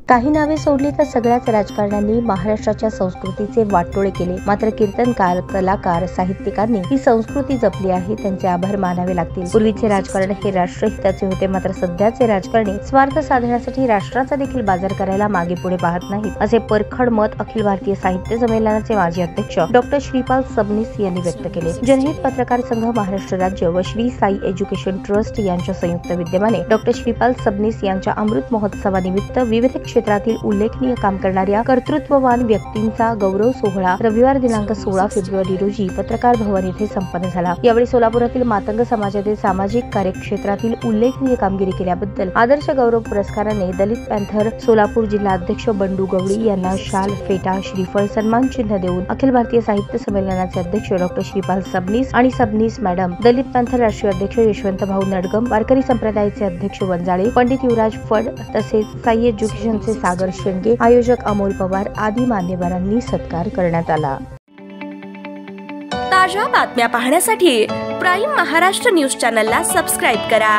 काही नावे सोडली तर सगळ्याच राजकारण्यांनी महाराष्ट्राच्या संस्कृतीचे वाटोळे केले, मात्र कीर्तनकार, कलाकार, साहित्यिकांनी ही संस्कृती जपली आहे, त्यांचे आभार मानावे लागतील। पूर्वीचे राजकारण हे राष्ट्रहिताचे होते, मात्र सध्याचे राजकारणी स्वार्थ साधण्यासाठी राष्ट्राचा देखील बाजार करायला मागे पुढे पाहत नाहीत, असे परखड मत अखिल भारतीय साहित्य संमेलनाचे माजी अध्यक्ष डॉक्टर श्रीपाल सबनीस यांनी व्यक्त केले। जनहित पत्रकार संघ महाराष्ट्र राज्य व श्री साई एज्युकेशन ट्रस्ट यांच्या संयुक्त विद्यमाने डॉक्टर श्रीपाल सबनीस यांच्या अमृत महोत्सवानिमित्त विविध क्षेत्रातील उल्लेखनीय काम करणाऱ्या कर्तृत्ववान व्यक्तींचा गौरव सोहळा रविवार दिनांक 16 फेब्रुवारी रोजी पत्रकार भवन येथे संपन्न झाला। यावेळी सोलापुरातील मातंग समाजातील सामाजिक कार्यक्षेत्रातील उल्लेखनीय कामगिरी केल्याबद्दल आदर्श गौरव पुरस्काराने दलित पॅन्थर सोलापूर जिल्हा अध्यक्ष बंडू गवळी यांना शाल, फेटा, श्रीफळ, सन्मान चिन्ह देऊन अखिल भारतीय साहित्य संमेलनाचे अध्यक्ष डॉक्टर श्रीपाल सबनीस आणि सबनीस मॅडम, दलित पॅन्थर राष्ट्रीय अध्यक्ष यशवंत भाऊ नडगम, वारकरी संप्रदायाचे अध्यक्ष वंजाळे, पंडित युवराज फड तसेच साई एज्युकेशनचे सागर शेंडगे, आयोजक अमोल पवार आदी मान्यवरांनी सत्कार करण्यात आला। ताज्या बातम्या पाहण्यासाठी प्राईम महाराष्ट्र न्यूज चॅनलला सबस्क्राईब करा।